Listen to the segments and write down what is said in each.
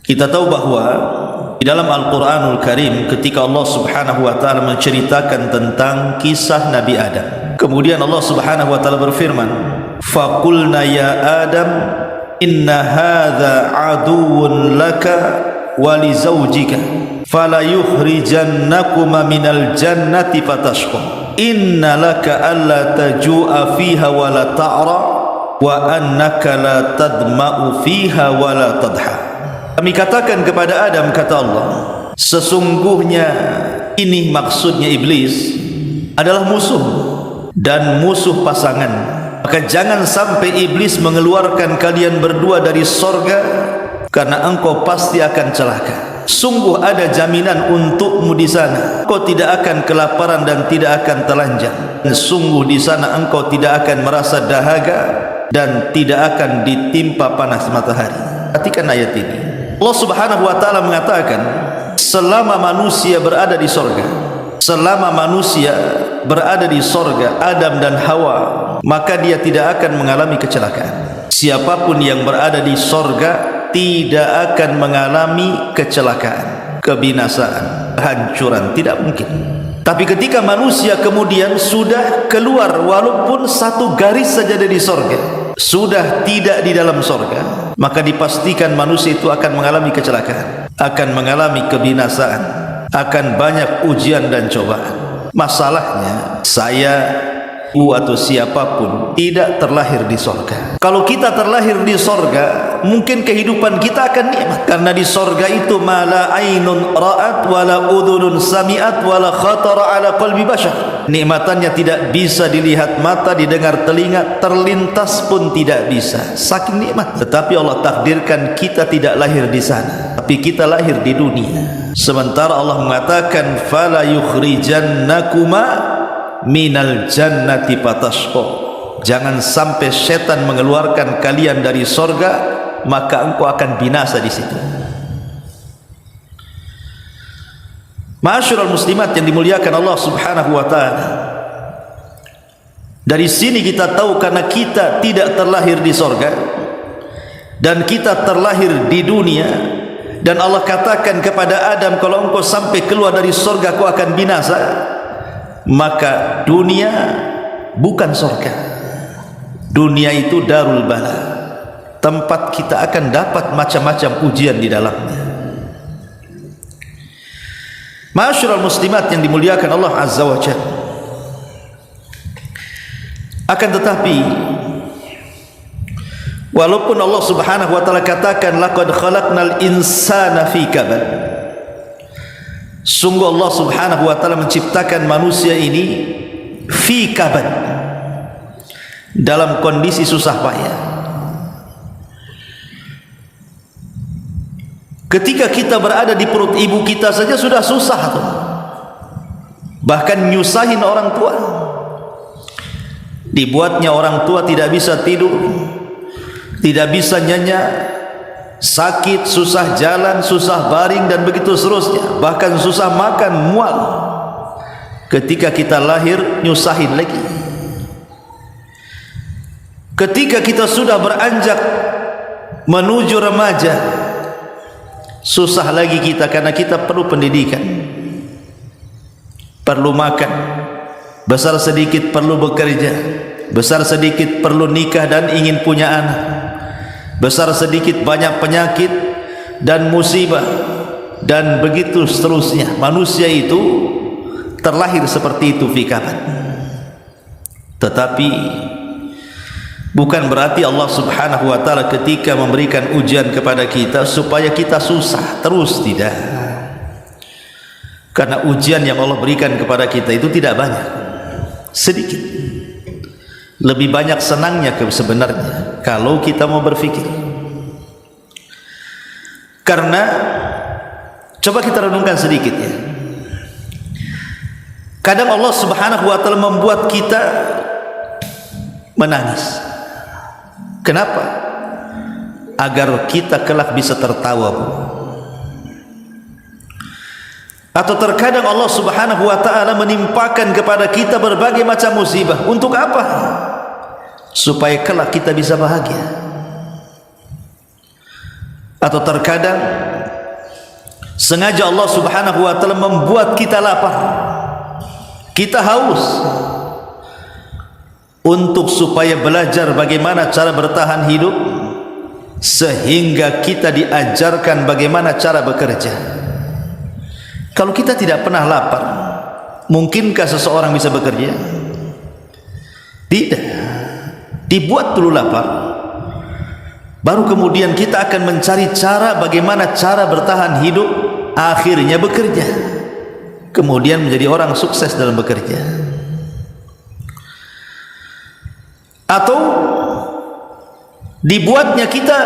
Kita tahu bahwa di dalam Al-Quranul Karim ketika Allah Subhanahu wa ta'ala menceritakan tentang kisah Nabi Adam, kemudian Allah Subhanahu wa ta'ala berfirman, "Faqulna ya Adam inna hadza aduwwun laka wa li zawjika fala yukhrijannakuma minal jannati fatashqa inna laka alla taju'a fiha wa la ta'ra wa annaka la tadma'u fiha wa la tadha." Kami katakan kepada Adam, kata Allah, sesungguhnya ini maksudnya iblis adalah musuh dan musuh pasangan, maka jangan sampai iblis mengeluarkan kalian berdua dari sorga, karena engkau pasti akan celaka. Sungguh ada jaminan untukmu di sana, engkau tidak akan kelaparan dan tidak akan telanjang. Sungguh di sana engkau tidak akan merasa dahaga dan tidak akan ditimpa panas matahari. Perhatikan ayat ini. Allah Subhanahu wa ta'ala mengatakan, selama manusia berada di sorga, selama manusia berada di sorga, Adam dan Hawa, maka dia tidak akan mengalami kecelakaan. Siapapun yang berada di sorga tidak akan mengalami kecelakaan, kebinasaan, kehancuran, tidak mungkin. Tapi ketika manusia kemudian sudah keluar walaupun satu garis saja dari sorga, sudah tidak di dalam sorga, maka dipastikan manusia itu akan mengalami kecelakaan, akan mengalami kebinasaan, akan banyak ujian dan cobaan. Masalahnya saya atau siapapun tidak terlahir di sorga. Kalau kita terlahir di sorga, mungkin kehidupan kita akan nikmat, karena di sorga itu ma la ainun ra'at wala udhunun sami'at wala khatara ala qalbi bashar. Nikmatannya tidak bisa dilihat mata, didengar telinga, terlintas pun tidak bisa, saking nikmat. Tetapi Allah takdirkan kita tidak lahir di sana, tapi kita lahir di dunia. Sementara Allah mengatakan fala yukhrijannakuma minal jannati fatashqa, jangan sampai setan mengeluarkan kalian dari sorga, maka engkau akan binasa di situ. Ma'asyiral muslimat yang dimuliakan Allah Subhanahu wa ta'ala, dari sini kita tahu karena kita tidak terlahir di sorga dan kita terlahir di dunia, dan Allah katakan kepada Adam, kalau engkau sampai keluar dari sorga kau akan binasa, maka dunia bukan sorga. Dunia itu darul bala, tempat kita akan dapat macam-macam ujian di dalamnya. Ma'asyiral muslimat yang dimuliakan Allah Azza wa Jalla, akan tetapi walaupun Allah Subhanahu wa ta'ala katakan laqad khalaqnal insana fi kabad, sungguh Allah Subhanahu wa ta'ala menciptakan manusia ini fi kabad, dalam kondisi susah payah. Ketika kita berada di perut ibu kita saja sudah susah tuh, bahkan nyusahin orang tua. Dibuatnya orang tua tidak bisa tidur, tidak bisa nyenyak, sakit, susah jalan, susah baring, dan begitu seterusnya, bahkan susah makan, mual. Ketika kita lahir nyusahin lagi. Ketika kita sudah beranjak menuju remaja, susah lagi kita, karena kita perlu pendidikan, perlu makan, besar sedikit perlu bekerja, besar sedikit perlu nikah dan ingin punya anak, besar sedikit banyak penyakit dan musibah, dan begitu seterusnya. Manusia itu terlahir seperti itu fi kabad. Tetapi bukan berarti Allah Subhanahu wa ta'ala ketika memberikan ujian kepada kita supaya kita susah terus, tidak. Karena ujian yang Allah berikan kepada kita itu tidak banyak, sedikit. Lebih banyak senangnya sebenarnya kalau kita mau berfikir. Karena coba kita renungkan sedikit ya, kadang Allah Subhanahu wa ta'ala membuat kita menangis. Kenapa? Agar kita kelak bisa tertawa. Atau terkadang Allah Subhanahu wa ta'ala menimpakan kepada kita berbagai macam musibah. Untuk apa? Supaya kelak kita bisa bahagia. Atau terkadang Sengaja Allah Subhanahu wa taala membuat kita lapar, kita haus, untuk supaya belajar bagaimana cara bertahan hidup, sehingga kita diajarkan bagaimana cara bekerja. Kalau kita tidak pernah lapar, mungkinkah seseorang bisa bekerja? Tidak. Dibuat dulu lapar, baru kemudian kita akan mencari cara bagaimana cara bertahan hidup, akhirnya bekerja, kemudian menjadi orang sukses dalam bekerja. Atau dibuatnya kita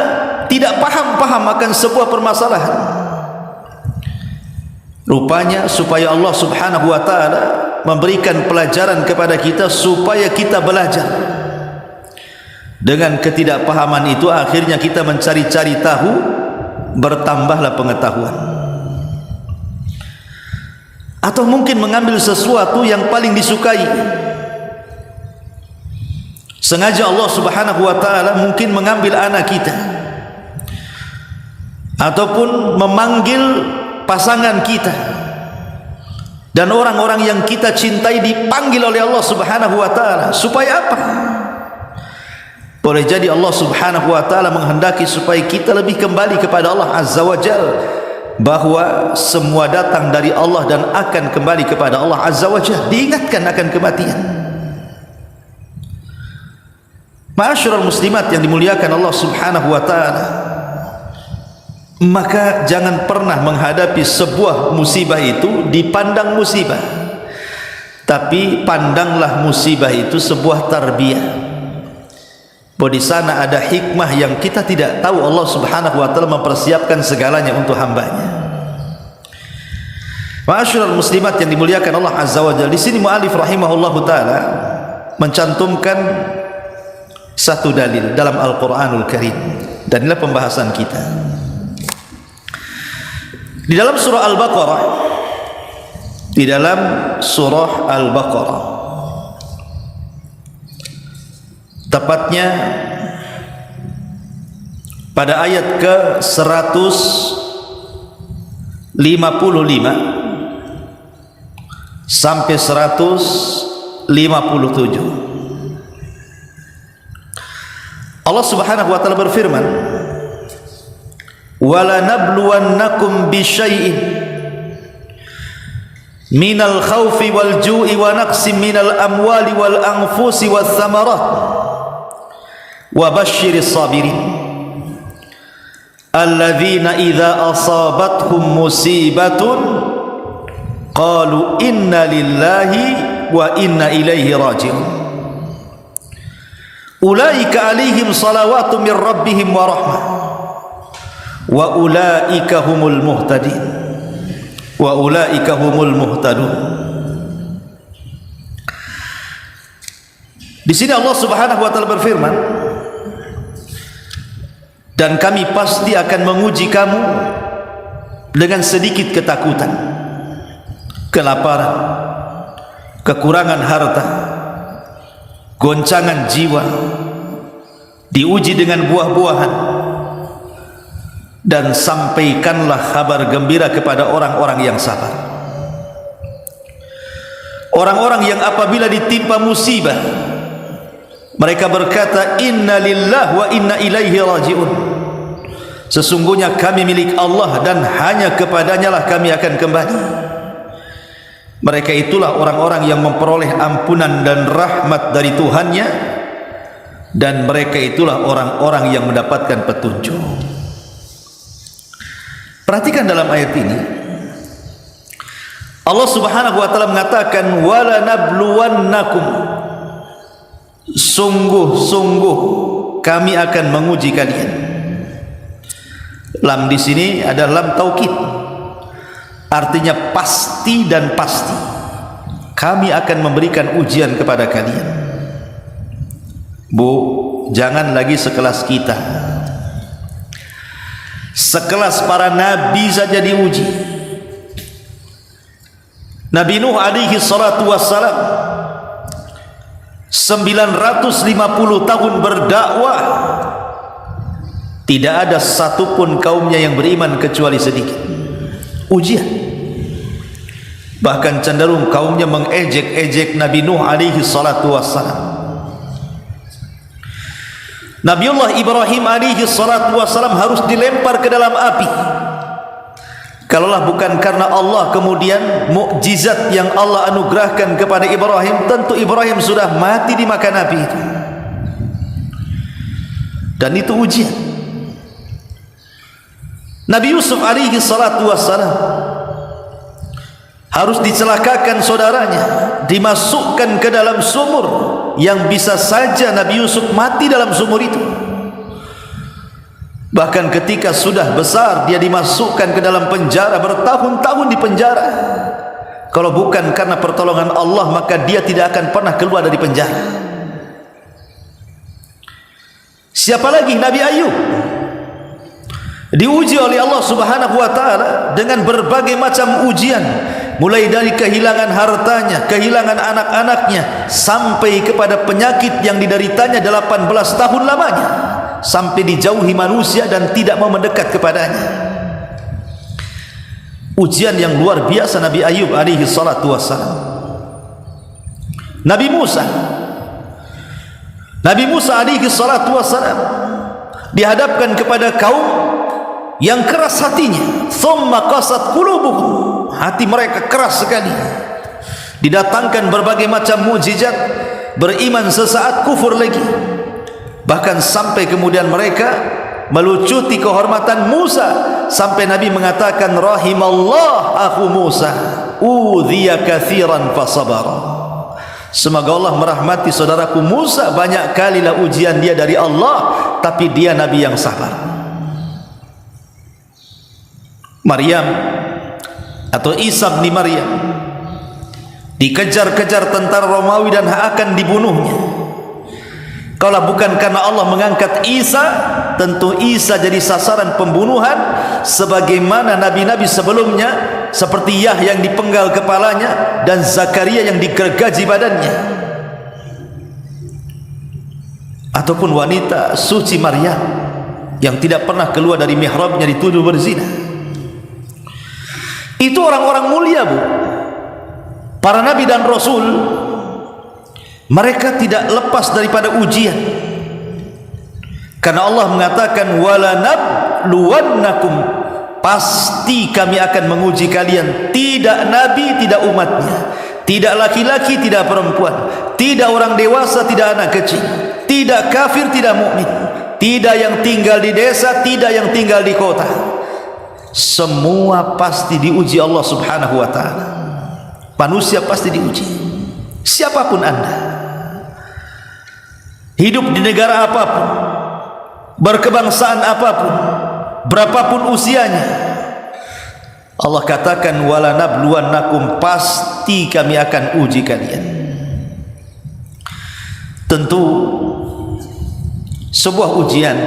tidak paham akan sebuah permasalahan, rupanya supaya Allah Subhanahu wa taala memberikan pelajaran kepada kita supaya kita belajar. Dengan ketidakpahaman itu akhirnya kita mencari-cari tahu, bertambahlah pengetahuan. Atau mungkin mengambil sesuatu yang paling disukai. Sengaja Allah Subhanahu wa taala mungkin mengambil anak kita, ataupun memanggil pasangan kita, dan orang-orang yang kita cintai dipanggil oleh Allah Subhanahu wa taala. Supaya apa? Boleh jadi Allah Subhanahu wa taala menghendaki supaya kita lebih kembali kepada Allah Azza wa Jalla, bahwa semua datang dari Allah dan akan kembali kepada Allah Azza wa Jalla. Diingatkan akan kematian. Ma'asyiral muslimat yang dimuliakan Allah Subhanahu wa taala, maka jangan pernah menghadapi sebuah musibah itu dipandang musibah, tapi pandanglah musibah itu sebuah tarbiyah. Bahwa di sana ada hikmah yang kita tidak tahu. Allah Subhanahu wa taala mempersiapkan segalanya untuk hambanya. Ma'asyiral muslimat yang dimuliakan Allah Azza wa Jalla, di sini muallif rahimahullahu taala mencantumkan satu dalil dalam Al-Qur'anul Karim, dan inilah pembahasan kita. Di dalam surah Al-Baqarah, di dalam surah Al-Baqarah, tepatnya pada ayat ke-155 sampai 157, Allah Subhanahu wa taala berfirman, "Wala nabluwannakum bisyai'in minal khaufi wal ju'i wa naqsim minal amwali wal anfusi wath thamarat wa basyiris sabirin alladzina idza asabathum musibatun qalu inna lillahi wa inna ilaihi raji'un ulaika alaihim salawatu min rabbihim wa rahmah wa ulaika humul muhtadin wa ulaika humul muhtadun." Di sini Allah Subhanahu wa taala berfirman, dan kami pasti akan menguji kamu dengan sedikit ketakutan, kelaparan, kekurangan harta, goncangan jiwa, diuji dengan buah-buahan, dan sampaikanlah kabar gembira kepada orang-orang yang sabar. Orang-orang yang apabila ditimpa musibah, mereka berkata, "Inna lillahi wa inna ilaihi raji'un." Sesungguhnya kami milik Allah dan hanya kepadanya lah kami akan kembali. Mereka itulah orang-orang yang memperoleh ampunan dan rahmat dari Tuhannya, dan mereka itulah orang-orang yang mendapatkan petunjuk. Perhatikan dalam ayat ini, Allah Subhanahu wa taala mengatakan, "Wala nabluwannakum." Sungguh-sungguh kami akan menguji kalian. Lam di sini adalah lam taukid, artinya pasti dan pasti kami akan memberikan ujian kepada kalian. Bu, jangan lagi sekelas kita, sekelas para nabi saja diuji. Nabi Nuh alaihi salatu wassalam 950 tahun berdakwah, tidak ada satupun kaumnya yang beriman kecuali sedikit. ujian. Bahkan cenderung kaumnya mengejek-ejek Nabi Nuh alaihi salatu wassalam. Nabiullah Ibrahim alaihi salatu wassalam harus dilempar ke dalam api. Kalaulah bukan karena Allah kemudian mukjizat yang Allah anugerahkan kepada Ibrahim, tentu Ibrahim sudah mati dimakan api itu. Dan itu ujian. Nabi Yusuf alaihi salatu wassalam harus dicelakakan saudaranya, dimasukkan ke dalam sumur yang bisa saja Nabi Yusuf mati dalam sumur itu. Bahkan ketika sudah besar dia dimasukkan ke dalam penjara, bertahun-tahun di penjara. Kalau bukan karena pertolongan Allah, maka dia tidak akan pernah keluar dari penjara. Siapa lagi? Nabi Ayub diuji oleh Allah Subhanahu wa taala dengan berbagai macam ujian, mulai dari kehilangan hartanya, kehilangan anak-anaknya, sampai kepada penyakit yang dideritanya 18 tahun lamanya, sampai dijauhi manusia dan tidak mau mendekat kepadanya. Ujian yang luar biasa Nabi Ayub alaihi salatu wassalam. Nabi Musa alaihi salatu wassalam dihadapkan kepada kaum yang keras hatinya. Thumma qasat qulubuhum, hati mereka keras sekali. Didatangkan berbagai macam mukjizat, beriman sesaat, kufur lagi. Bahkan sampai kemudian mereka melucuti kehormatan Musa, sampai Nabi mengatakan rahimallah akhu Musa udhiya katsiran fasabara. Semoga Allah merahmati saudaraku Musa, banyak kalilah ujian dia dari Allah, tapi dia Nabi yang sabar. Maryam atau Isa bin Maryam dikejar-kejar tentara Romawi dan akan dibunuhnya. Kalau bukan karena Allah mengangkat Isa, tentu Isa jadi sasaran pembunuhan sebagaimana nabi-nabi sebelumnya, seperti Yahya yang dipenggal kepalanya dan Zakaria yang digergaji badannya, ataupun wanita suci Maryam yang tidak pernah keluar dari mihrabnya dituduh berzina. Itu orang-orang mulia, Bu. Para nabi dan rasul, mereka tidak lepas daripada ujian. Karena Allah mengatakan wala nabluwannakum, pasti kami akan menguji kalian. Tidak nabi, tidak umatnya, tidak laki-laki, tidak perempuan, tidak orang dewasa, tidak anak kecil, tidak kafir, tidak mukmin, tidak yang tinggal di desa, tidak yang tinggal di kota. Semua pasti diuji Allah Subhanahu wa ta'ala. Manusia pasti diuji, siapapun Anda, hidup di negara apapun, berkebangsaan apapun, berapapun usianya. Allah katakan wala nabluwannakum, pasti kami akan uji kalian. Tentu sebuah ujian,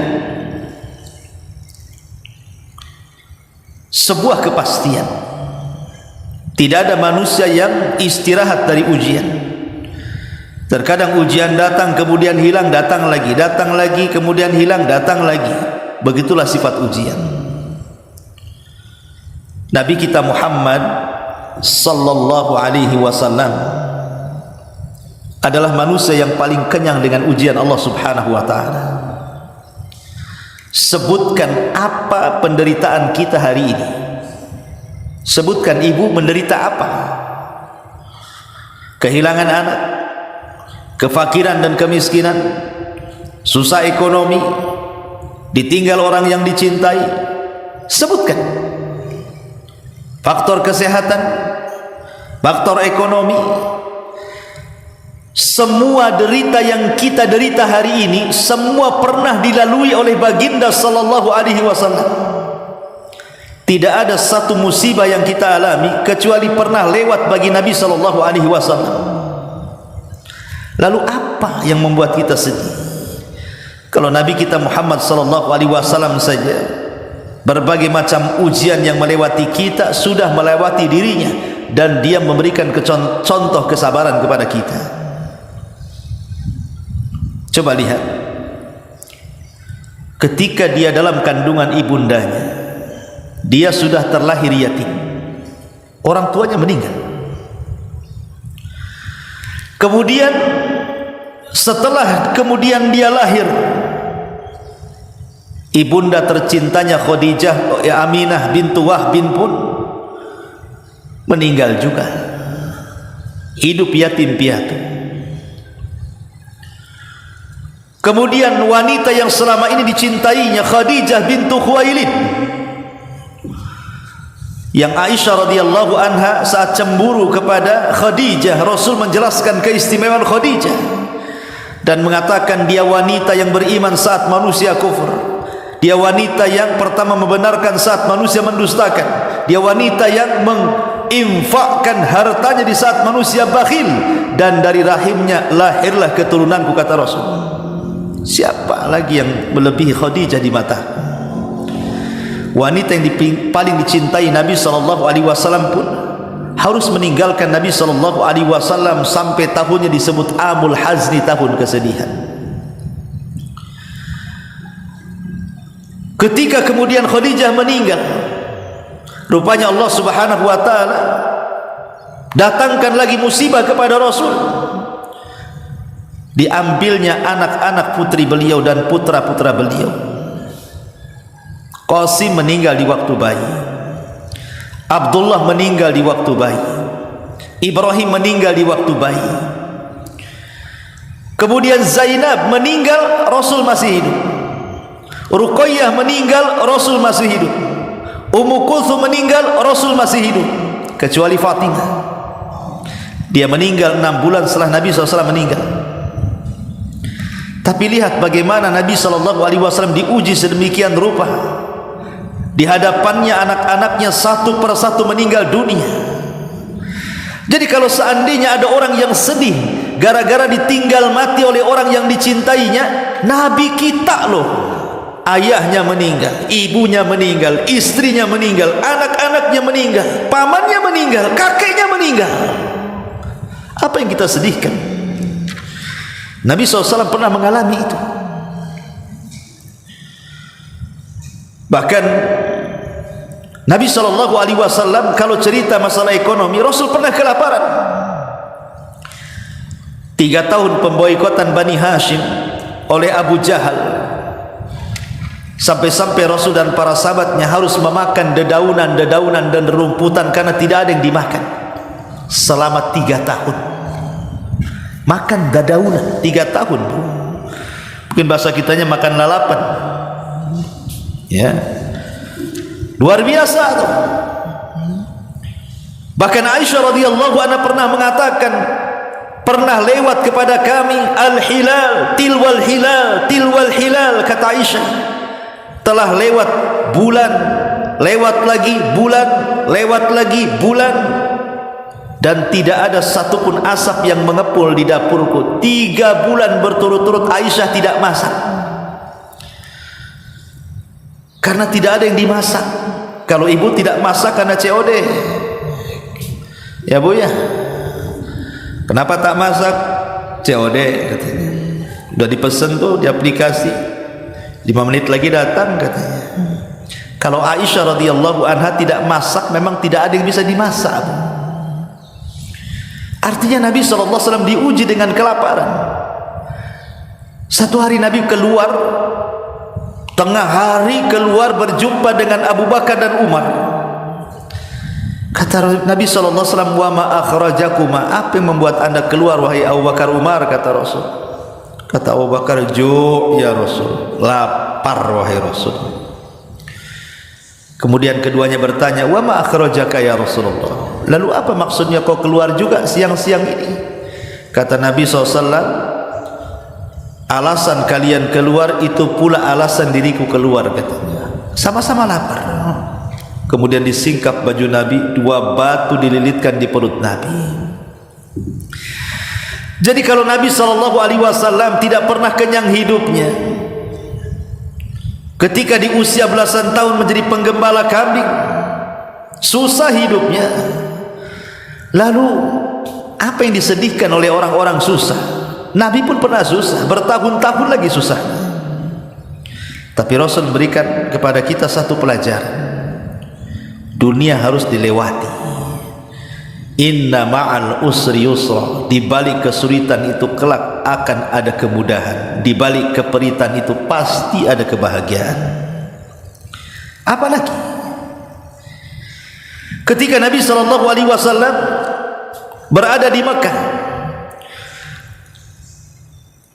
sebuah kepastian. Tidak ada manusia yang istirahat dari ujian. Terkadang ujian datang kemudian hilang, datang lagi, kemudian hilang, datang lagi. Begitulah sifat ujian. Nabi kita Muhammad sallallahu alaihi wasallam adalah manusia yang paling kenyang dengan ujian Allah Subhanahu wa taala. Sebutkan apa penderitaan kita hari ini. Sebutkan ibu menderita apa? Kehilangan anak, kefakiran dan kemiskinan, susah ekonomi, ditinggal orang yang dicintai. Sebutkan. Faktor kesehatan, faktor ekonomi, semua derita yang kita derita hari ini, semua pernah dilalui oleh baginda sallallahu alaihi wasallam. Tidak ada satu musibah yang kita alami kecuali pernah lewat bagi Nabi sallallahu alaihi wasallam. Lalu apa yang membuat kita sedih? Kalau Nabi kita Muhammad sallallahu alaihi wasallam saja, berbagai macam ujian yang melewati kita sudah melewati dirinya, dan dia memberikan contoh kesabaran kepada kita. Coba lihat, ketika dia dalam kandungan ibundanya, dia sudah terlahir yatim. orang tuanya meninggal. Kemudian setelah kemudian dia lahir, ibunda tercintanya Khadijah, Aminah bintu Wahb pun meninggal juga, hidup yatim piatu. Kemudian wanita yang selama ini dicintainya, Khadijah bintu Khuwailid, yang Aisyah radhiyallahu anha saat cemburu kepada Khadijah, Rasul menjelaskan keistimewaan Khadijah dan mengatakan dia wanita yang beriman saat manusia kufur, dia wanita yang pertama membenarkan saat manusia mendustakan, dia wanita yang menginfakkan hartanya di saat manusia bakhil, dan dari rahimnya lahirlah keturunanku, kata Rasul. Siapa lagi yang melebihi Khadijah di mata? Wanita yang paling dicintai Nabi SAW pun harus meninggalkan Nabi SAW sampai tahunnya disebut Amul Hazni, tahun kesedihan. Ketika kemudian Khadijah meninggal, rupanya Allah Subhanahu wa taala datangkan lagi musibah kepada Rasul. Diambilnya anak-anak putri beliau dan putra-putra beliau. Qasim meninggal di waktu bayi, Abdullah meninggal di waktu bayi, Ibrahim meninggal di waktu bayi. Kemudian Zainab meninggal, Rasul masih hidup. Ruqayyah meninggal, Rasul masih hidup. Ummu Kulthum meninggal, Rasul masih hidup, kecuali Fatimah. Dia meninggal 6 bulan setelah Nabi SAW meninggal. Tapi lihat bagaimana Nabi SAW diuji sedemikian rupa. Di hadapannya anak-anaknya satu persatu meninggal dunia. Jadi kalau seandainya ada orang yang sedih gara-gara ditinggal mati oleh orang yang dicintainya, Nabi kita loh, ayahnya meninggal, ibunya meninggal, istrinya meninggal, anak-anaknya meninggal, pamannya meninggal, kakeknya meninggal. Apa yang kita sedihkan? Nabi SAW pernah mengalami itu. Bahkan Nabi SAW kalau cerita masalah ekonomi, Rasul pernah kelaparan. 3 tahun pemboikotan Bani Hashim oleh Abu Jahal, sampai-sampai Rasul dan para sahabatnya harus memakan dedaunan-dedaunan dan rumputan karena tidak ada yang dimakan selama 3 tahun. Makan dedaunan 3 tahun. Mungkin bahasa kitanya makan lalapan. Ya, luar biasa tuh. Bahkan Aisyah radhiyallahu anha pernah mengatakan, pernah lewat kepada kami al-hilal tilwal hilal tilwal hilal, kata Aisyah, telah lewat bulan, lewat lagi bulan, lewat lagi bulan, dan tidak ada satupun asap yang mengepul di dapurku. 3 bulan berturut-turut Aisyah tidak masak karena tidak ada yang dimasak. Kalau ibu tidak masak karena COD, ya bu ya, kenapa tak masak? COD katanya, udah dipesan tuh di aplikasi, 5 menit lagi datang katanya. Kalau Aisyah radhiyallahu anha tidak masak, memang tidak ada yang bisa dimasak. Artinya Nabi SAW diuji dengan kelaparan. Satu hari Nabi keluar, tengah hari keluar berjumpa dengan Abu Bakar dan Umar. Kata Nabi SAW, wa ma akhrajakuma, apa yang membuat anda keluar wahai Abu Bakar, Umar? Kata Rasul. Kata Abu Bakar, ju' ya Rasul, lapar wahai Rasul. Kemudian keduanya bertanya, wa ma akhrajaka ya Rasulullah, lalu apa maksudnya kau keluar juga siang-siang ini? Kata Nabi SAW, alasan kalian keluar itu pula alasan diriku keluar, katanya. Sama-sama lapar. Kemudian disingkap baju Nabi, 2 batu dililitkan di perut Nabi. Jadi kalau Nabi SAW tidak pernah kenyang hidupnya, ketika di usia belasan tahun menjadi penggembala kambing, susah hidupnya. Lalu apa yang disedihkan oleh orang-orang susah? Nabi pun pernah susah, bertahun-tahun lagi susah. Tapi Rasul berikan kepada kita satu pelajaran, dunia harus dilewati. Inna ma'al usri yusra, di balik kesulitan itu kelak akan ada kemudahan, di balik keperitan itu pasti ada kebahagiaan. Apalagi ketika Nabi SAW berada di Mekah,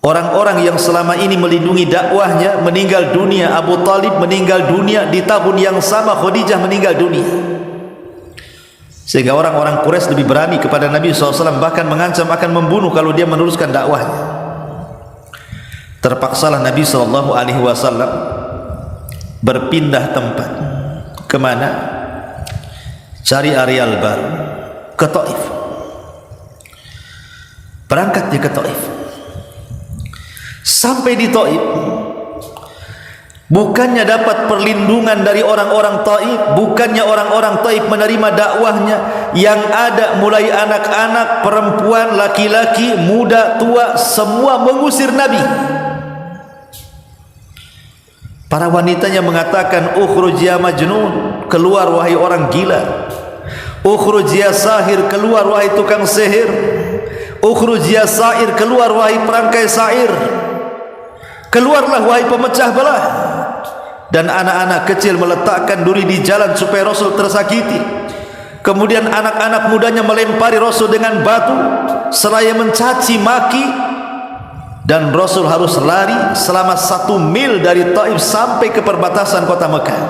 orang-orang yang selama ini melindungi dakwahnya meninggal dunia. Abu Talib meninggal dunia di tahun yang sama Khadijah meninggal dunia, sehingga orang-orang Quraisy lebih berani kepada Nabi SAW, bahkan mengancam akan membunuh kalau dia meneruskan dakwahnya. Terpaksalah Nabi SAW berpindah tempat. Kemana? Cari areal baru, ke Taif. Berangkat dia ke Taif. Sampai di Taif, bukannya dapat perlindungan dari orang-orang Taif, bukannya orang-orang Taif menerima dakwahnya, yang ada mulai anak-anak, perempuan, laki-laki, muda, tua, semua mengusir Nabi. Para wanitanya mengatakan, ukhruj ya majnun, keluar wahai orang gila. Ukhruj ya sahir, keluar wahai tukang sihir. Ukhruj ya sair, keluar wahai perangkai sair. Keluarlah wahai pemecah belah. Dan anak-anak kecil meletakkan duri di jalan supaya Rasul tersakiti. Kemudian anak-anak mudanya melempari Rasul dengan batu seraya mencaci maki, dan Rasul harus lari selama 1 mil dari Taif sampai ke perbatasan kota Mekah.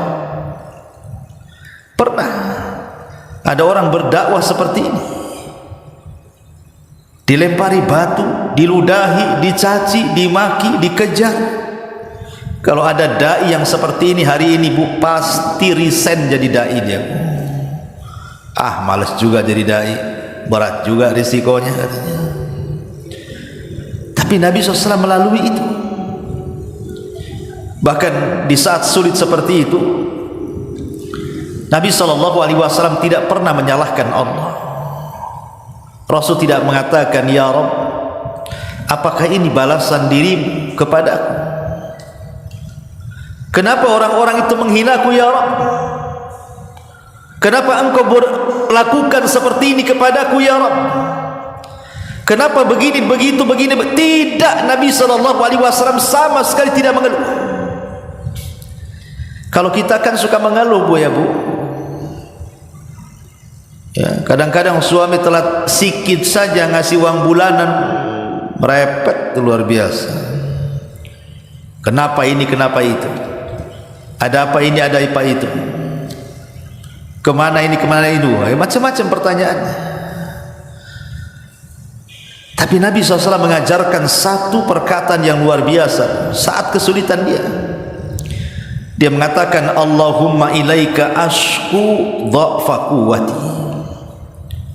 Pernah ada orang berdakwah seperti ini, dilempari batu, diludahi, dicaci, dimaki, dikejar. Kalau ada dai yang seperti ini hari ini, Bu, pasti resign jadi dai dia. Males juga jadi dai, berat juga risikonya katanya. Tapi Nabi SAW melalui itu. Bahkan di saat sulit seperti itu, Nabi SAW tidak pernah menyalahkan Allah. Rasul tidak mengatakan, ya Rabb, apakah ini balasan dirimu kepadaku? Kenapa orang-orang itu menghinaku ya Rabb? Kenapa engkau berlakukan seperti ini kepadaku ya Rabb? Kenapa begini, begitu, begini? Tidak, Nabi SAW sama sekali tidak mengeluh. Kalau kita kan suka mengeluh, Bu, ya Bu. Ya, kadang-kadang suami telat sikit saja ngasih uang bulanan, merepet luar biasa. Kenapa ini, kenapa itu? Ada apa ini, ada apa itu? Kemana ini, kemana itu? Macam-macam pertanyaannya. Tapi Nabi SAW mengajarkan satu perkataan yang luar biasa saat kesulitan dia. Dia mengatakan, Allahumma ilaika ashku dha'fa quwwati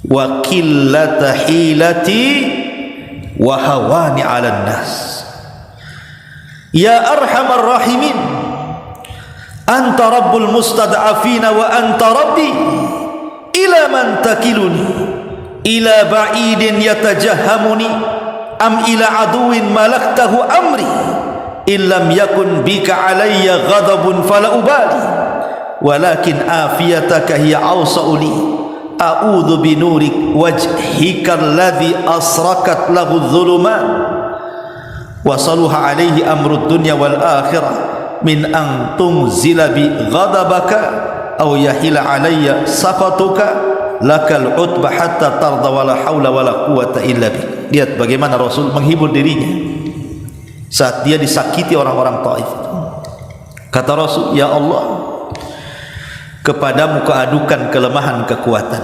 wa qillata hilati wa hawani 'alan nas. Ya arhamar rahimin, anta rabbul mustad'afina wa anta rabbi, ila man takiluni, ila ba'idin yatajahhamuni am ila aduwin malaktahu amri, illam yakun bika alayya ghadabun fala ubali, walakin afiyataka hiya awsa'u li, a'udhu binurik wajhika alladhi asrakat lahu dhulumat wa saluha alaihi amrud dunya wal akhirah min an tunzila bi ghadabaka aw yahila alayya saqatuka lakal utba hatta tarda wala hawla wala quwata illa bik. Lihat bagaimana Rasul menghibur dirinya saat dia disakiti orang-orang Taif. Kata Rasul, ya Allah, kepadamu kuadukan kelemahan kekuatan,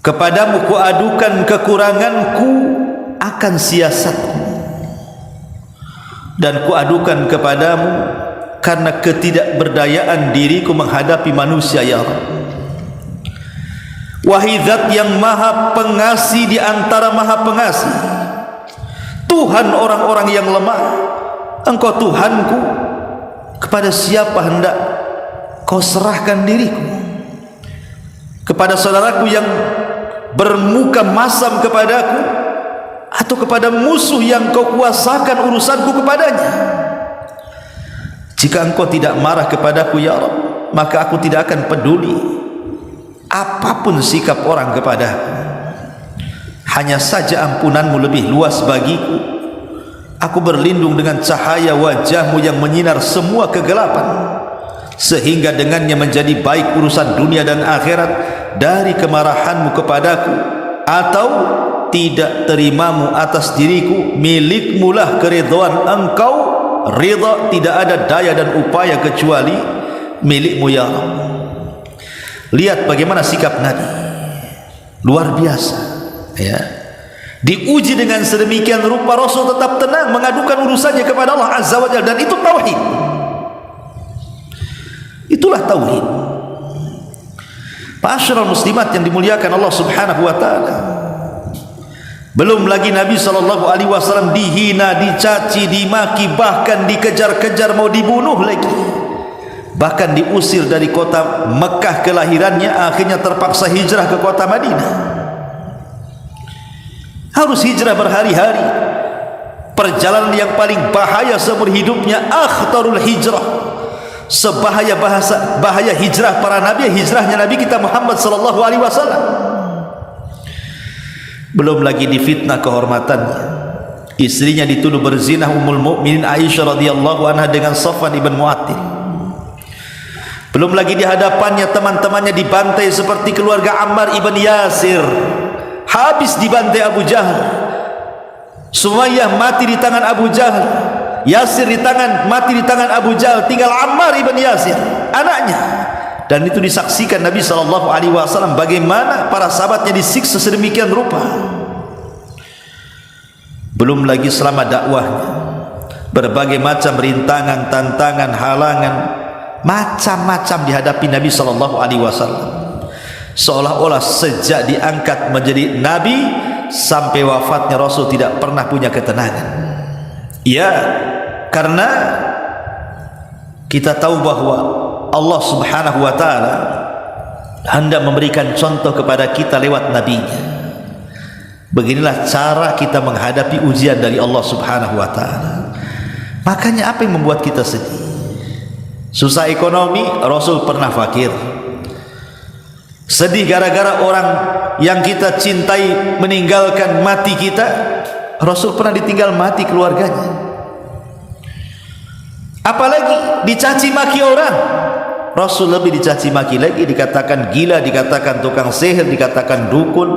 kepadamu kuadukan kekuranganku akan siasatku, dan kuadukan kepadamu karena ketidakberdayaan diriku menghadapi manusia ya Allah. Wahai Zat yang maha pengasih di antara maha pengasih, Tuhan orang-orang yang lemah, Engkau Tuhanku, kepada siapa hendak Kau serahkan diriku? Kepada saudaraku yang bermuka masam kepadaku, atau kepada musuh yang Kau kuasakan urusanku kepadanya? Jika Engkau tidak marah kepadaku ya Rabb, maka aku tidak akan peduli apapun sikap orang kepadaku, hanya saja ampunanmu lebih luas bagiku. Aku berlindung dengan cahaya wajahmu yang menyinar semua kegelapan, sehingga dengannya menjadi baik urusan dunia dan akhirat dari kemarahanmu kepadaku, atau tidak terimamu atas diriku. Milikmulah keridhaan engkau, ridha tidak ada daya dan upaya kecuali milikmu ya Allah. Lihat bagaimana sikap Nabi, luar biasa ya. Diuji dengan sedemikian rupa, Rasul tetap tenang mengadukan urusannya kepada Allah Azza wa Jalla, dan itu tauhid. Itulah tauhid. Ma'asyiral muslimat yang dimuliakan Allah Subhanahu wa taala, belum lagi Nabi SAW dihina, dicaci, dimaki, bahkan dikejar-kejar, mau dibunuh lagi, bahkan diusir dari kota Mekah kelahirannya. Akhirnya terpaksa hijrah ke kota Madinah. Harus hijrah berhari-hari, perjalanan yang paling bahaya seumur hidupnya, akhtarul hijrah. Sebahaya bahaya hijrah para nabi, hijrahnya Nabi kita Muhammad sallallahu alaihi wasallam. Belum lagi difitnah kehormatannya, istrinya dituduh berzina, Ummul Mukminin Aisyah radhiyallahu anha dengan Safwan ibn Mu'attil. Belum lagi di hadapannya teman-temannya dibantai seperti keluarga Ammar ibn Yasir, habis dibantai Abu Jahal. Sumayyah mati di tangan Abu Jahal, Yasir mati di tangan Abu Jahal, tinggal Ammar ibn Yasir anaknya. Dan itu disaksikan Nabi SAW bagaimana para sahabatnya disiksa sedemikian rupa. Belum lagi selama dakwahnya, berbagai macam rintangan, tantangan, halangan, macam-macam dihadapi Nabi SAW. Seolah-olah sejak diangkat menjadi Nabi sampai wafatnya Rasul tidak pernah punya ketenangan. Ya, karena kita tahu bahwa Allah Subhanahu wa taala hendak memberikan contoh kepada kita lewat nabinya. Beginilah cara kita menghadapi ujian dari Allah Subhanahu wa taala. Makanya apa yang membuat kita sedih? Susah ekonomi, Rasul pernah fakir. Sedih gara-gara orang yang kita cintai meninggalkan, mati kita, Rasul pernah ditinggal mati keluarganya. Apalagi dicaci maki orang, Rasul lebih dicaci maki lagi, dikatakan gila, dikatakan tukang sihir, dikatakan dukun.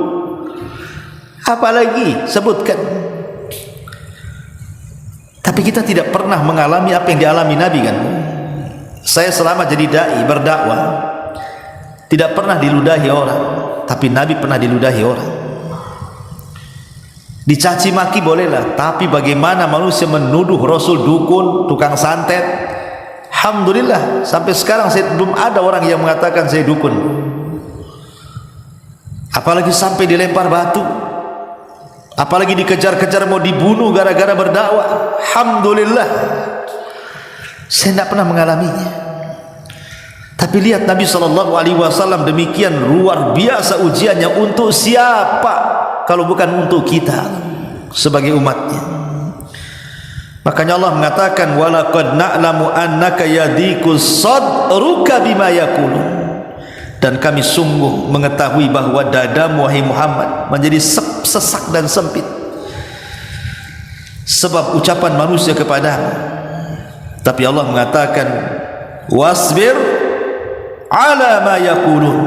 Apalagi sebutkan. Tapi kita tidak pernah mengalami apa yang dialami Nabi kan. Saya selama jadi dai berdakwah tidak pernah diludahi orang, tapi Nabi pernah diludahi orang. Dicaci maki bolehlah, tapi bagaimana manusia menuduh Rasul dukun, tukang santet? Alhamdulillah sampai sekarang saya belum ada orang yang mengatakan saya dukun. Apalagi sampai dilempar batu, apalagi dikejar-kejar mau dibunuh gara-gara berdakwah. Alhamdulillah saya tidak pernah mengalaminya. Tapi lihat Nabi SAW demikian luar biasa ujiannya. Untuk siapa kalau bukan untuk kita sebagai umatnya? Makanya Allah mengatakan walaqad na'lamu annaka yadiku sadruka bima yaqulun, dan kami sungguh mengetahui bahwa dadamu wahai Muhammad menjadi sesak dan sempit sebab ucapan manusia kepadamu. Tapi Allah mengatakan wasbir ala ma yaqulun,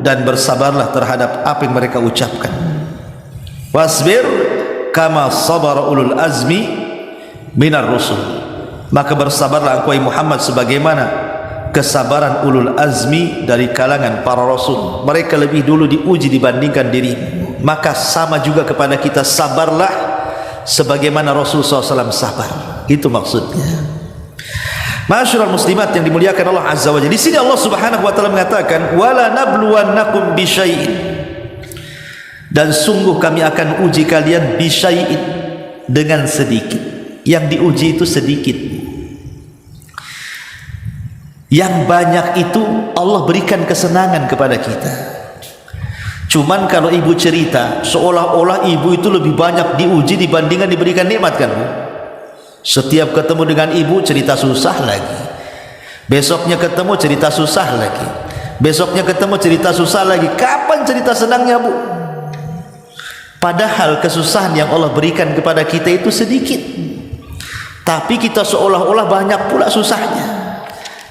dan bersabarlah terhadap apa yang mereka ucapkan. Wasbir kama sabara ulul azmi minar rusul, maka bersabarlah engkau Muhammad sebagaimana kesabaran ulul azmi dari kalangan para rasul. Mereka lebih dulu diuji dibandingkan dirimu, maka sama juga kepada kita, sabarlah sebagaimana Rasul SAW sabar. Itu maksudnya. Ma'asyiral muslimat yang dimuliakan Allah Azza wa Jalla, di sini Allah Subhanahu wa taala mengatakan wala nabluwannakum bisyai'in, dan sungguh kami akan uji kalian bisyai'in, dengan sedikit. Yang diuji itu sedikit, yang banyak itu Allah berikan kesenangan kepada kita. Cuman kalau ibu cerita seolah-olah ibu itu lebih banyak diuji dibandingkan diberikan nikmat kan? Setiap ketemu dengan ibu cerita susah lagi, besoknya ketemu cerita susah lagi, Besoknya ketemu cerita susah lagi. Kapan cerita senangnya, Bu? Padahal kesusahan yang Allah berikan kepada kita itu sedikit, tapi kita seolah-olah banyak pula susahnya.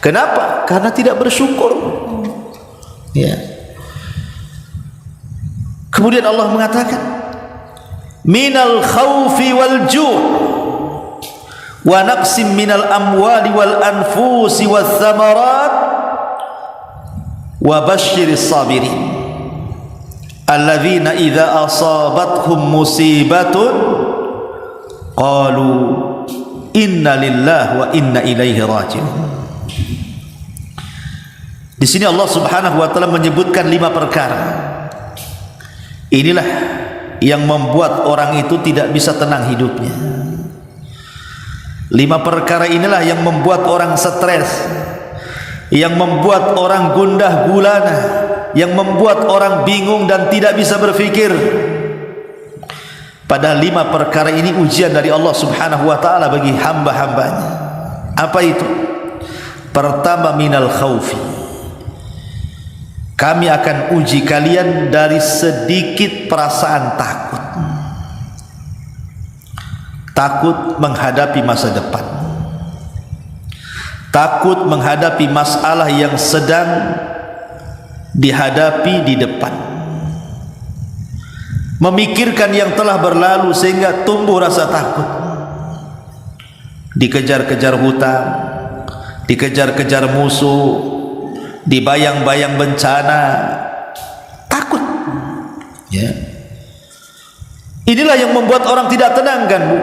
Kenapa? Karena tidak bersyukur. Ya. Kemudian Allah mengatakan, minal khawfi wal ju' wa naqsim minal amwali wal anfusi wal thamarat wa basyiris sabirin alladzina idza asabathum musibatun qalu inna lillahi wa inna ilaihi raji'un. Di sini Allah Subhanahu wa taala menyebutkan 5 perkara. Inilah yang membuat orang itu tidak bisa tenang hidupnya. 5 perkara inilah yang membuat orang stres, yang membuat orang gundah gulana, yang membuat orang bingung dan tidak bisa berfikir. Padahal 5 perkara ini ujian dari Allah Subhanahu wa taala bagi hamba-hambanya. Apa itu? Pertama, minal khaufi. Kami akan uji kalian dari sedikit perasaan takut. Takut menghadapi masa depan, takut menghadapi masalah yang sedang dihadapi di depan, memikirkan yang telah berlalu sehingga tumbuh rasa takut. Dikejar-kejar hutang, dikejar-kejar musuh, dibayang-bayang bencana, takut. Ya. Inilah yang membuat orang tidak tenang, kan, Bu?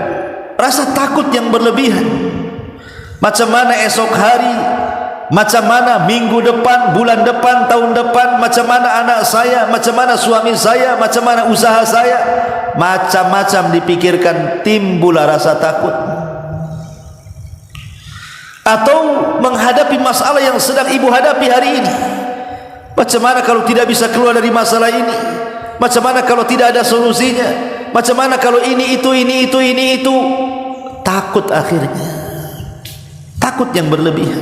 Rasa takut yang berlebihan. Macam mana esok hari, macam mana minggu depan, bulan depan, tahun depan, macam mana anak saya, macam mana suami saya, macam mana usaha saya, macam-macam dipikirkan, timbullah rasa takut. Atau menghadapi masalah yang sedang ibu hadapi hari ini. Macam mana kalau tidak bisa keluar dari masalah ini? Macam mana kalau tidak ada solusinya? Macam mana kalau ini itu. Takut akhirnya. Takut yang berlebihan.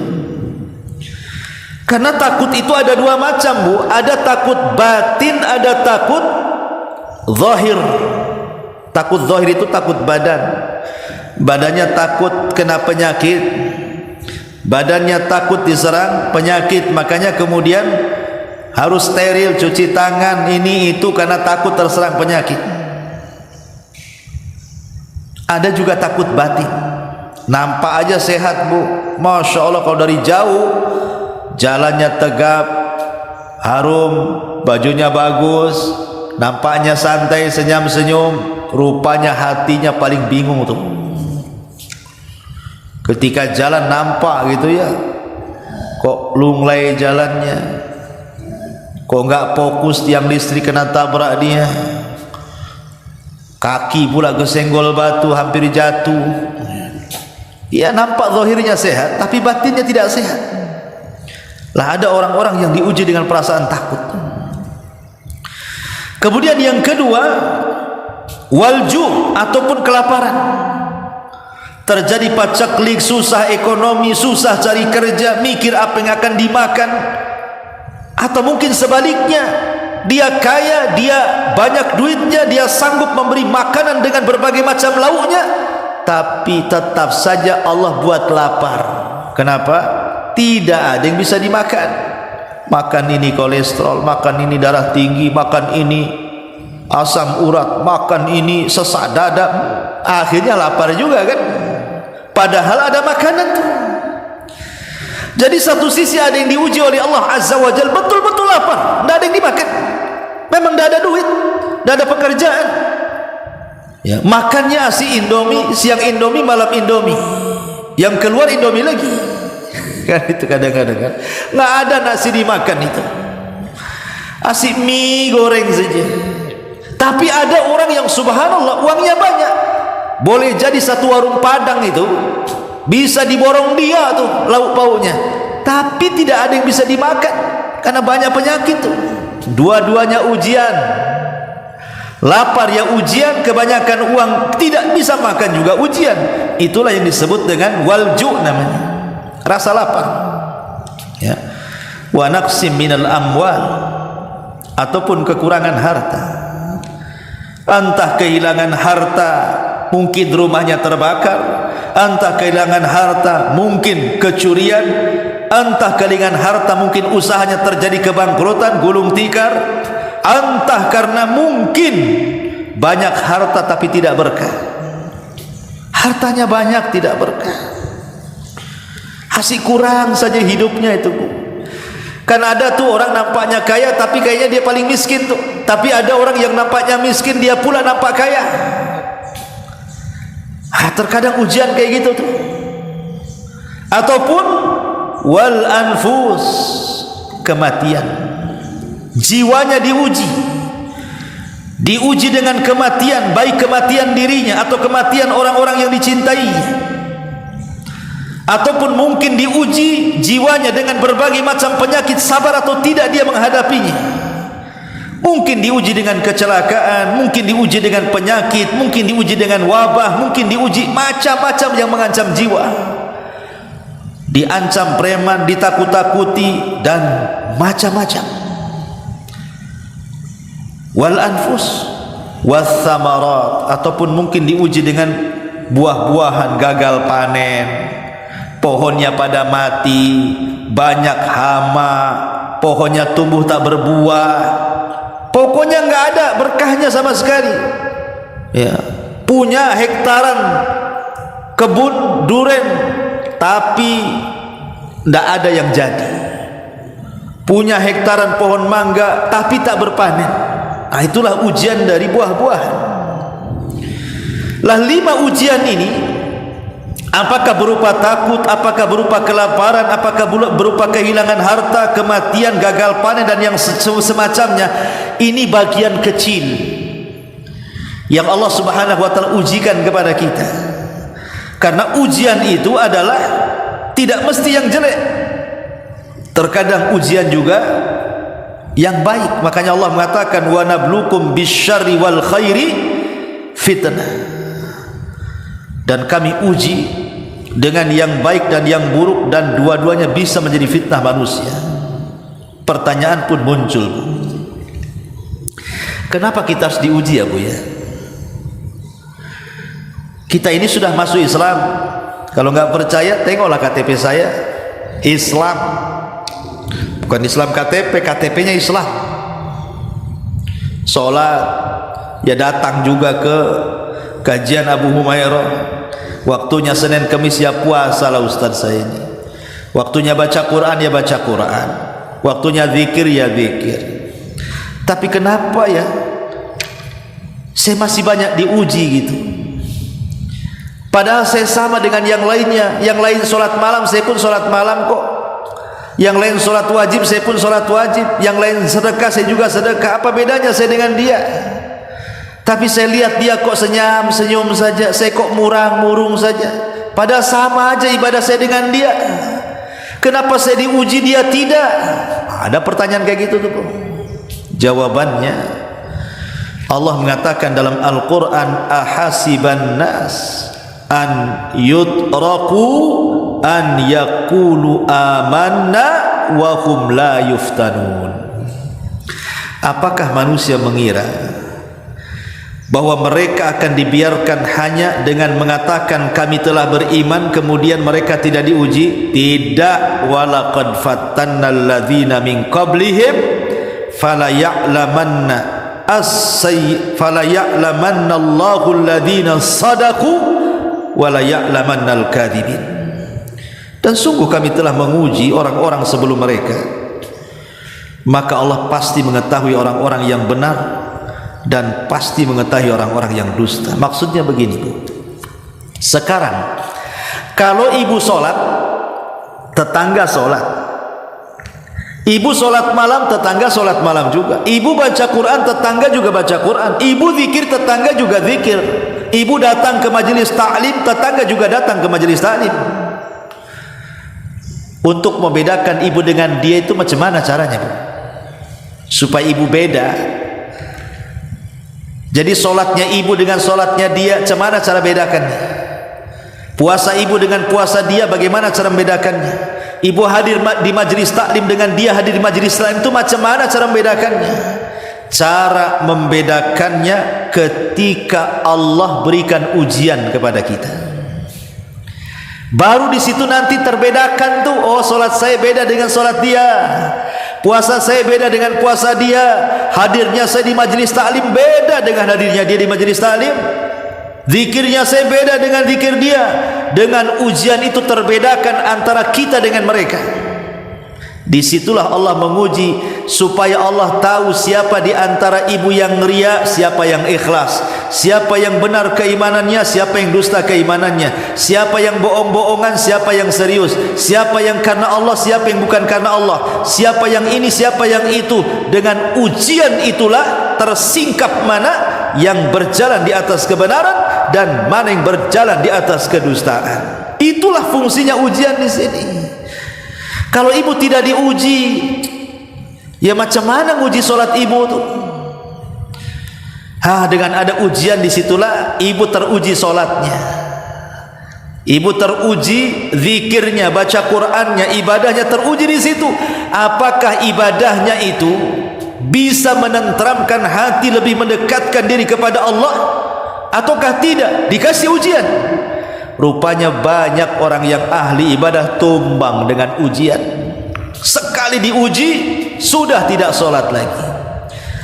Karena takut itu ada 2 macam, Bu. Ada takut batin, ada takut zahir. Takut zahir itu takut badan. Badannya takut kena penyakit, badannya takut diserang penyakit, makanya kemudian harus steril, cuci tangan, ini itu karena takut terserang penyakit. Ada juga takut batin. Nampak aja sehat, Bu, Masya Allah, kalau dari jauh jalannya tegap, harum, bajunya bagus, nampaknya santai, senyum-senyum, rupanya hatinya paling bingung tuh. Ketika jalan nampak gitu ya, kok lunglai jalannya, kok enggak fokus, tiang listrik kena tabrak dia, kaki pula kesenggol batu hampir jatuh. Ya, nampak zahirnya sehat tapi batinnya tidak sehat. Lah, ada orang-orang yang diuji dengan perasaan takut. Kemudian yang kedua, walju ataupun kelaparan. Terjadi paceklik, susah ekonomi, susah cari kerja, mikir apa yang akan dimakan. Atau mungkin sebaliknya, dia kaya, dia banyak duitnya, dia sanggup memberi makanan dengan berbagai macam lauknya, tapi tetap saja Allah buat lapar. Kenapa? Tidak ada yang bisa dimakan. Makan ini kolesterol, makan ini darah tinggi, makan ini asam urat, makan ini sesak dada. Akhirnya lapar juga, kan? Padahal ada makanan tuh. Jadi satu sisi ada yang diuji oleh Allah Azza wa Jalla, betul-betul lapar, tidak ada yang dimakan. Memang tidak ada duit, tidak ada pekerjaan. Ya, makannya asi Indomie, siang Indomie, malam Indomie, yang keluar Indomie lagi. Kan itu kadang-kadang kan, nggak ada nasi dimakan itu, asi mie goreng saja. Tapi ada orang yang subhanallah uangnya banyak, boleh jadi satu warung Padang itu bisa diborong dia tuh lauk pauknya, tapi tidak ada yang bisa dimakan karena banyak penyakit tuh. Dua-duanya ujian. Lapar ya ujian, kebanyakan uang tidak bisa makan juga ujian. Itulah yang disebut dengan walju namanya, rasa lapar. Ya. wa naqsim minal amwal, ataupun kekurangan harta. Entah kehilangan harta, mungkin rumahnya terbakar, entah kehilangan harta mungkin kecurian, entah kehilangan harta mungkin usahanya terjadi kebangkrutan, gulung tikar, entah karena mungkin banyak harta tapi tidak berkah. Hartanya banyak tidak berkah, masih kurang saja hidupnya itu, Bu. Kan ada tuh orang nampaknya kaya tapi kayaknya dia paling miskin tuh. Tapi ada orang yang nampaknya miskin, dia pula nampak kaya. Terkadang ujian kayak gitu tuh. Ataupun wal anfus, kematian. Jiwanya diuji. Diuji dengan kematian, baik kematian dirinya atau kematian orang-orang yang dicintai. Ataupun mungkin diuji jiwanya dengan berbagai macam penyakit, sabar atau tidak dia menghadapinya. Mungkin diuji dengan kecelakaan, mungkin diuji dengan penyakit, mungkin diuji dengan wabah, mungkin diuji macam-macam yang mengancam jiwa. Diancam preman, ditakut-takuti dan macam-macam. Wal anfus was samarat, ataupun mungkin diuji dengan buah-buahan, gagal panen, pohonnya pada mati, banyak hama, pohonnya tumbuh tak berbuah, pokoknya nggak ada berkahnya sama sekali. Ya, punya hektaran kebun duren tapi tidak ada yang jadi. Punya hektaran pohon mangga tapi tak berpanen. Nah, itulah ujian dari buah-buahan. Lah 5 ujian ini, apakah berupa takut, apakah berupa kelaparan, apakah berupa kehilangan harta, kematian, gagal panen dan yang semacamnya, ini bagian kecil yang Allah Subhanahu wa taala ujikan kepada kita. Karena ujian itu adalah tidak mesti yang jelek. Terkadang ujian juga yang baik. Makanya Allah mengatakan wa nablukum bisyarri wal khairi fitnah. Dan kami uji dengan yang baik dan yang buruk, dan dua-duanya bisa menjadi fitnah manusia. Pertanyaan pun muncul, kenapa kita harus diuji ya Bu ya? Kita ini sudah masuk Islam. Kalau nggak percaya tengoklah KTP saya, Islam. Bukan Islam KTP, KTP-nya Islam. Sholat ya datang juga ke kajian Abu Humairah. Waktunya Senin Kamis ya puasa lah Ustaz saya ini. Waktunya baca Quran ya baca Quran. Waktunya zikir ya zikir. Tapi kenapa ya saya masih banyak diuji gitu? Padahal saya sama dengan yang lainnya. Yang lain sholat malam, saya pun sholat malam kok. Yang lain sholat wajib, saya pun sholat wajib. Yang lain sedekah, saya juga sedekah. Apa bedanya saya dengan dia? Tapi saya lihat dia kok senyum saja, saya kok murung saja. Padahal sama aja ibadah saya dengan dia. Kenapa saya diuji dia tidak? Ada pertanyaan kayak gitu tuh. Jawabannya Allah mengatakan dalam Al-Quran, ahasiban nas an yutraku an yaqulu amanna wa hum la yuftanun. Apakah manusia mengira bahwa mereka akan dibiarkan hanya dengan mengatakan kami telah beriman kemudian mereka tidak diuji? Tidak. Walaqad fattannal ladzina min qablihim fala ya'lamanna Allahu alladzina sadaqu wala ya'lamannal kadzibin. Dan sungguh kami telah menguji orang-orang sebelum mereka, maka Allah pasti mengetahui orang-orang yang benar dan pasti mengetahui orang-orang yang dusta. Maksudnya begini Bu, sekarang kalau ibu sholat, tetangga sholat, ibu sholat malam, tetangga sholat malam juga, ibu baca Quran, tetangga juga baca Quran, ibu zikir, tetangga juga zikir, ibu datang ke majelis ta'lim, tetangga juga datang ke majelis ta'lim. Untuk membedakan ibu dengan dia itu macam mana caranya Bu? Supaya ibu beda. Jadi solatnya ibu dengan solatnya dia, macam mana cara bedakannya? Puasa ibu dengan puasa dia, bagaimana cara membedakannya? ibu hadir di majelis taklim dengan dia hadir di majelis taklim itu macam mana cara membedakannya? Cara membedakannya ketika Allah berikan ujian kepada kita. Baru di situ nanti terbedakan tuh, oh solat saya beda dengan solat dia, puasa saya beda dengan puasa dia, hadirnya saya di majelis taklim beda dengan hadirnya dia di majelis taklim, zikirnya saya beda dengan zikir dia. Dengan ujian itu terbedakan antara kita dengan mereka. Disitulah Allah menguji supaya Allah tahu siapa di antara ibu yang riya, siapa yang ikhlas, siapa yang benar keimanannya, siapa yang dusta keimanannya, siapa yang bohong-bohongan, siapa yang serius, siapa yang karena Allah, siapa yang bukan karena Allah, siapa yang ini, siapa yang itu. Dengan ujian itulah tersingkap mana yang berjalan di atas kebenaran dan mana yang berjalan di atas kedustaan. Itulah fungsinya ujian di sini. Kalau ibu tidak diuji, ya macam mana nguji solat ibu tuh? Dengan ada ujian disitulah ibu teruji solatnya, ibu teruji zikirnya, baca Qur'annya, ibadahnya teruji di situ. Apakah ibadahnya itu bisa menenteramkan hati, lebih mendekatkan diri kepada Allah, ataukah tidak? Dikasih ujian. Rupanya banyak orang yang ahli ibadah tumbang dengan ujian. Sekali diuji sudah tidak solat lagi,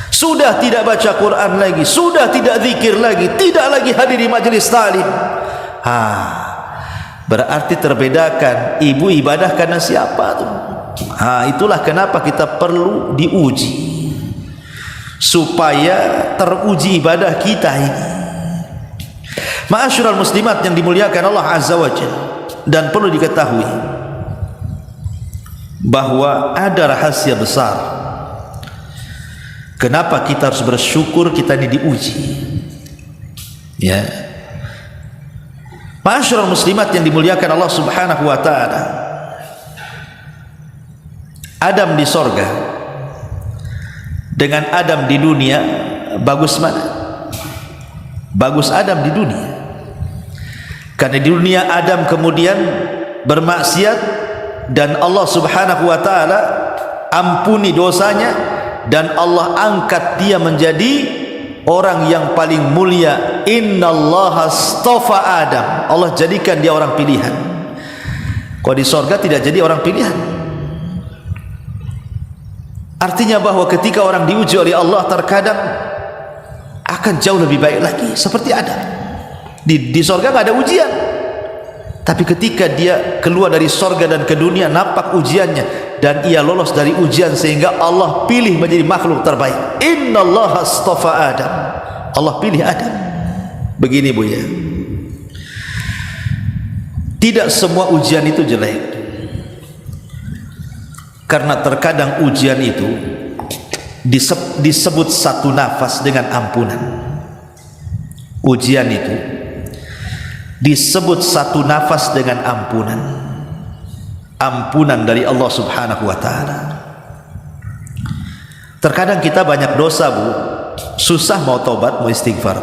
sudah tidak baca Quran lagi, sudah tidak zikir lagi, tidak lagi hadir di majelis taklim. Berarti terbedakan ibu ibadah karena siapa tuh? Itulah kenapa kita perlu diuji, supaya teruji ibadah kita ini. Ma'asyiral muslimat yang dimuliakan Allah Azza wa Jalla, dan perlu diketahui bahwa ada rahasia besar kenapa kita harus bersyukur kita ini diuji. Ya, ma'asyiral muslimat yang dimuliakan Allah Subhanahu wa taala, Adam di sorga dengan Adam di dunia, bagus mana? Bagus Adam di dunia. Karena di dunia Adam kemudian bermaksiat dan Allah Subhanahu wa taala ampuni dosanya, dan Allah angkat dia menjadi orang yang paling mulia. Innallaha astafa Adam. Allah jadikan dia orang pilihan. Kalau di sorga tidak jadi orang pilihan. Artinya bahwa ketika orang diuji oleh Allah terkadang akan jauh lebih baik lagi, seperti Adam. Di sorga nggak ada ujian, tapi ketika dia keluar dari sorga dan ke dunia, nampak ujiannya dan ia lolos dari ujian sehingga Allah pilih menjadi makhluk terbaik. Innallaha astafa Adam. Allah pilih Adam. Begini Bu ya, tidak semua ujian itu jelek, karena terkadang ujian itu disebut satu nafas dengan ampunan. Ujian itu disebut satu nafas dengan ampunan. Ampunan dari Allah Subhanahu wa taala. Terkadang kita banyak dosa Bu, susah mau tobat, mau istighfar.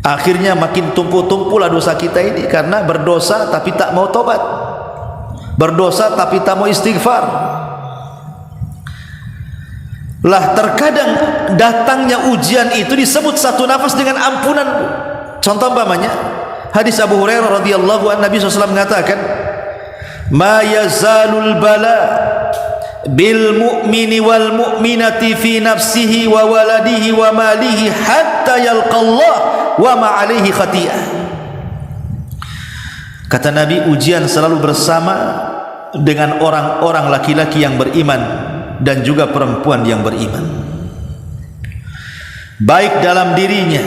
Akhirnya makin tumpul-tumpullah dosa kita ini, karena berdosa tapi tak mau tobat, berdosa tapi tak mau istighfar. Lah terkadang datangnya ujian itu disebut satu nafas dengan ampunan. Contoh umpamanya hadis Abu Hurairah radhiyallahu anhu, Nabi SAW mengatakan, ma yazalul bala bil mu'mini wal mu'minati fi nafsihi wa waladihi wa malihi hatta yalqallah wa ma alaihi khati'ah. Kata Nabi, ujian selalu bersama dengan orang-orang laki-laki yang beriman dan juga perempuan yang beriman, baik dalam dirinya,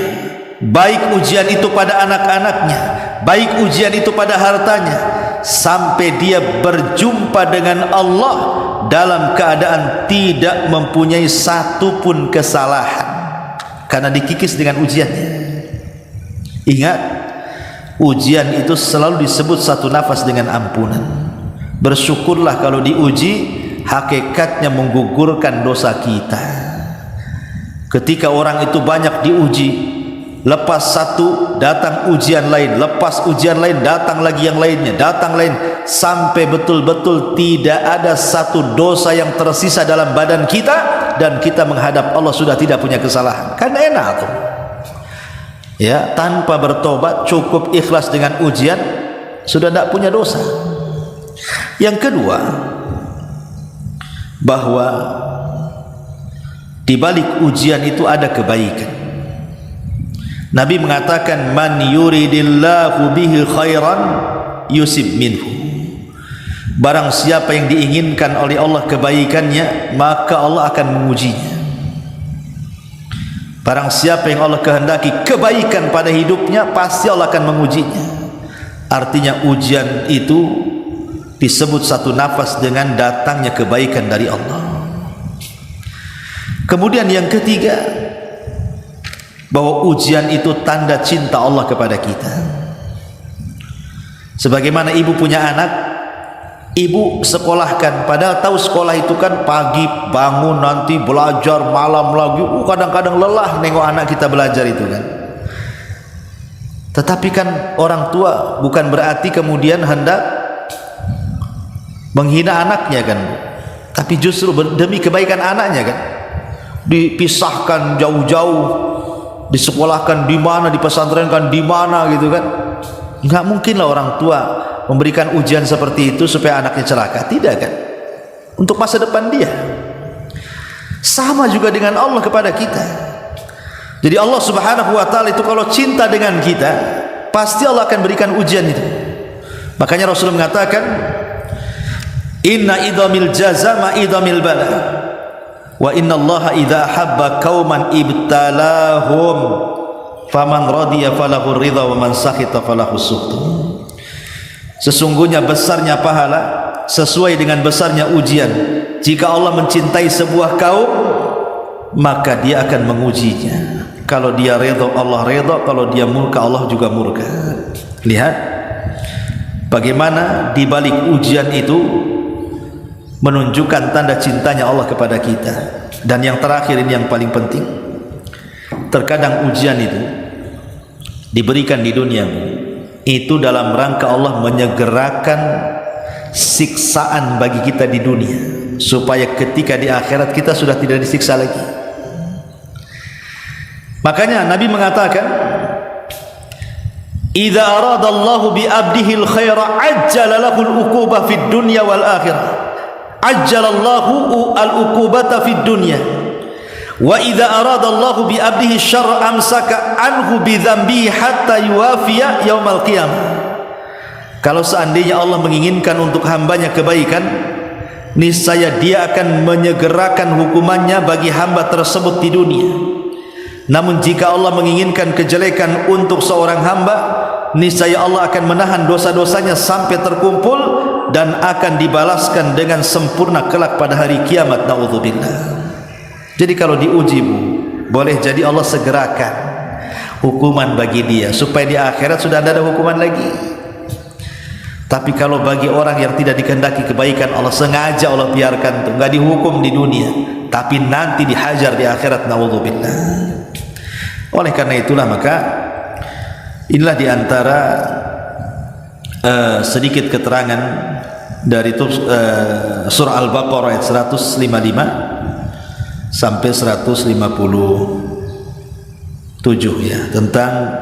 baik ujian itu pada anak-anaknya, baik ujian itu pada hartanya, sampai dia berjumpa dengan Allah dalam keadaan tidak mempunyai satu pun kesalahan, karena dikikis dengan ujiannya. Ingat, ujian itu selalu disebut satu nafas dengan ampunan. Bersyukurlah kalau diuji, hakikatnya menggugurkan dosa kita. Ketika orang itu banyak diuji, lepas satu datang ujian lain, lepas ujian lain datang lagi yang lainnya, datang lain, sampai betul-betul tidak ada satu dosa yang tersisa dalam badan kita dan kita menghadap Allah sudah tidak punya kesalahan. Kan enak tuh ya, tanpa bertobat, cukup ikhlas dengan ujian, sudah tidak punya dosa. Yang kedua, bahwa di balik ujian itu ada kebaikan. Nabi mengatakan, man yuridillahu bihi khairan yusib minhu. Barang siapa yang diinginkan oleh Allah kebaikannya, maka Allah akan mengujinya. Barang siapa yang Allah kehendaki kebaikan pada hidupnya, pasti Allah akan mengujinya. Artinya ujian itu disebut satu nafas dengan datangnya kebaikan dari Allah. Kemudian yang ketiga, bahwa ujian itu tanda cinta Allah kepada kita. Sebagaimana ibu punya anak, ibu sekolahkan, padahal tahu sekolah itu kan pagi bangun, nanti belajar, malam lagi, kadang-kadang lelah nengok anak kita belajar itu kan. Tetapi kan orang tua bukan berarti kemudian hendak menghina anaknya kan, tapi justru demi kebaikan anaknya kan, dipisahkan jauh-jauh, disekolahkan di mana, dipesantrenkan di mana gitu kan. Enggak mungkinlah orang tua memberikan ujian seperti itu supaya anaknya celaka, tidak kan, untuk masa depan dia. Sama juga dengan Allah kepada kita. Jadi Allah Subhanahu wa taala itu kalau cinta dengan kita, pasti Allah akan berikan ujian itu. Makanya Rasulullah mengatakan, inna idhamil jaza ma idhamil bala, wa inna allaha idha habba qauman ibtalahum faman radiya falahu ridha wa man sakhita falahu sukhtu. Sesungguhnya besarnya pahala sesuai dengan besarnya ujian. Jika Allah mencintai sebuah kaum, maka dia akan mengujinya. Kalau dia ridha, Allah ridha. Kalau dia murka, Allah juga murka. Lihat bagaimana di balik ujian itu menunjukkan tanda cintanya Allah kepada kita. Dan yang terakhir ini yang paling penting, terkadang ujian itu diberikan di dunia itu dalam rangka Allah menyegerakan siksaan bagi kita di dunia, supaya ketika di akhirat kita sudah tidak disiksa lagi. Makanya Nabi mengatakan, idza aradallahu bi abdihi al-khaira ajjala lahu al-uqubah fid dunya wal akhirah. Ajjalallahu al-uqubata fid dunya wa idza aradallahu bi abdihi syarra amsaka anhu bi dzambihi hatta yuwafiya yaumal qiyamah. Kalau seandainya Allah menginginkan untuk hambanya kebaikan, niscaya dia akan menyegerakan hukumannya bagi hamba tersebut di dunia. Namun jika Allah menginginkan kejelekan untuk seorang hamba, niscaya Allah akan menahan dosa-dosanya sampai terkumpul dan akan dibalaskan dengan sempurna kelak pada hari kiamat. Na'udzubillah. Jadi kalau diuji, boleh jadi Allah segerakan hukuman bagi dia supaya di akhirat sudah tidak ada hukuman lagi. Tapi kalau bagi orang yang tidak dikehendaki kebaikan, Allah sengaja Allah biarkan tuh, nggak dihukum di dunia, tapi nanti dihajar di akhirat. Na'udzubillah. Oleh karena itulah maka inilah diantara sedikit keterangan dari surah Al-Baqarah ayat 155 sampai 157 ya, tentang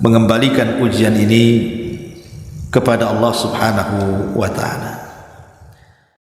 mengembalikan ujian ini kepada Allah Subhanahu wa ta'ala.